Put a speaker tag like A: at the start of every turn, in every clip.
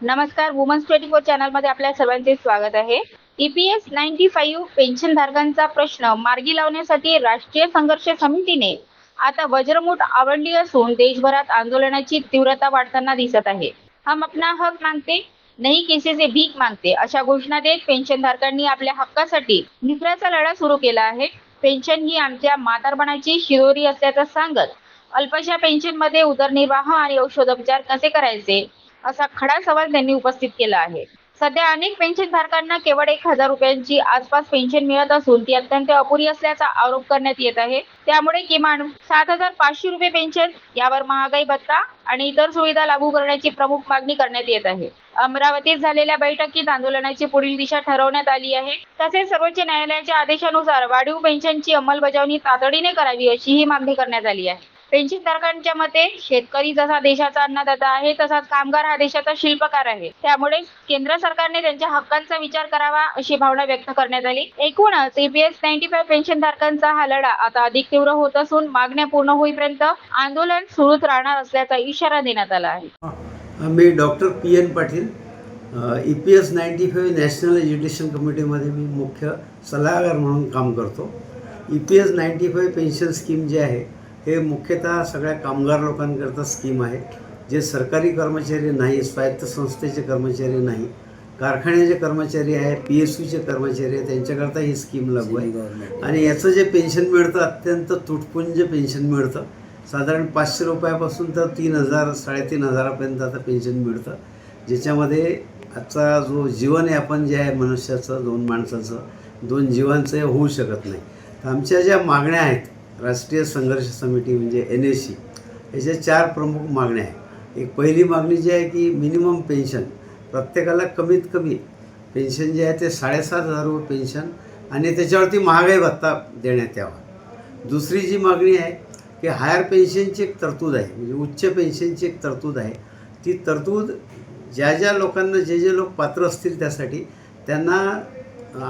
A: नमस्कार, वुमन्स 24 चॅनलमध्ये आपल्या सर्वांचे स्वागत आहे. EPS 95 पेन्शन धारकांचा प्रश्न मार्गी लावण्यासाठी राष्ट्रीय संघर्ष समितीने आता वज्रमूठ आवडली असून देशभरात आंदोलनाची तीव्रता वाढताना दिसत आहे. हम अपना हक मागते, नहीं किसी से भीक मागते अशा घोषणा देत पेन्शनधारकांनी आपल्या हक्कासाठी निकराचा लढा सुरू केला आहे. पेन्शन ही आमच्या म्हातारपणाची शिदोरी असल्याचं सांगत अल्पशा पेन्शनमध्ये उदरनिर्वाह आणि औषधोपचार कसे करायचे असा खडा सवाल त्यांनी उपस्थित केला आहे. सध्या अनेक पेन्शनधारकांना केवळ 1,000 रुपयांची आसपास पेन्शन मिळत असून ती अत्यंत अपुरी असल्याचा आरोप करण्यात येत आहे. त्यामुळे किमान 7,500 रुपये पेन्शन, यावर महागाई भत्ता आणि इतर सुविधा लागू करण्याची प्रमुख मागणी करण्यात येत आहे. अमरावतीत झालेल्या बैठकीत आंदोलनाची पुढील दिशा ठरवण्यात आली आहे. तसेच सर्वोच्च न्यायालयाच्या आदेशानुसार वाढीव पेन्शनची अंमलबजावणी तातडीने करावी अशी ही मागणी करण्यात आली आहे. पेन्शनधारकांच्या मते शेतकरी जसा देशाचा अन्नदाता आहे तसाच कामगार हा देशाचा शिल्पकार आहे. त्यामुळे केंद्र सरकारने त्यांच्या हक्कांचा विचार करावा अशी भावना व्यक्त करण्यात आली. एकूणच EPS 95 पेन्शनधारकांचा हा लढा आता अधिक तीव्र होत असून मागण्या पूर्ण होईपर्यंत आंदोलन सुरूच राहणार असल्याचा इशारा देण्यात आला आहे.
B: मी doctor PN Patil, EPS 95 national education कमिटीमध्ये मी मुख्य सल्लागार म्हणून काम करतो. EPS 95 पेन्शन स्कीम जे आहे हे मुख्यतः सगळ्या कामगार लोकांकरता स्कीम आहे. जे सरकारी कर्मचारी नाही, स्वायत्त संस्थेचे कर्मचारी नाही, कारखान्याचे कर्मचारी आहे, PSUचे कर्मचारी आहे, त्यांच्याकरता ही स्कीम लागू आहे. आणि याचं जे पेन्शन मिळतं अत्यंत तुटपुंज पेन्शन मिळतं. साधारण 500 रुपयापासून तर 3,000 3,500पर्यंत आता पेन्शन मिळतं, ज्याच्यामध्ये आजचा जो जीवनयापन जे आहे मनुष्याचं, 2 माणसाचं, 2 जीवांचं हे होऊ शकत नाही. तर आमच्या ज्या मागण्या आहेत राष्ट्रीय संघर्ष समिती म्हणजे NSC, याच्या 4 प्रमुख मागण्या आहेत. एक पहिली मागणी जी आहे की मिनिमम पेन्शन, प्रत्येकाला कमीत कमी पेन्शन जे आहे ते 7,500 रुपये पेन्शन आणि त्याच्यावरती महागाई भत्ता देण्यात यावा. दुसरी जी मागणी आहे की हायर पेन्शनची एक तरतूद आहे, म्हणजे उच्च पेन्शनची एक तरतूद आहे. ती तरतूद ज्या लोकांना जे लोक पात्र असतील त्यासाठी त्यांना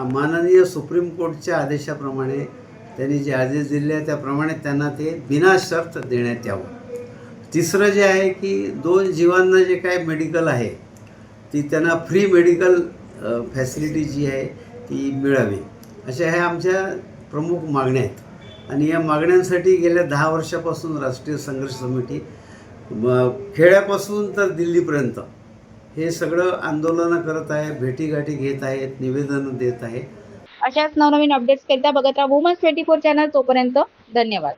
B: माननीय सुप्रीम कोर्टच्या आदेशाप्रमाणे त्यांनी जे आदेश दिले आहे त्याप्रमाणे त्यांना ते बिनाशर्त देण्यात यावं. तिसरं जे आहे की 2 जीवांना जे काय मेडिकल आहे ती त्यांना फ्री मेडिकल फॅसिलिटी जी आहे ती मिळावी, अशा ह्या आमच्या प्रमुख मागण्या आहेत. आणि या मागण्यांसाठी गेल्या 10 वर्षापासून राष्ट्रीय संघर्ष समिती खेड्यापासून तर दिल्लीपर्यंत हे सगळं आंदोलनं करत आहे, भेटीगाठी घेत आहेत, निवेदनं देत आहे.
A: अशाच नवनवीन अपडेट्स करता बघत राहा वुमन्स 24 चॅनल. तोपर्यंत धन्यवाद.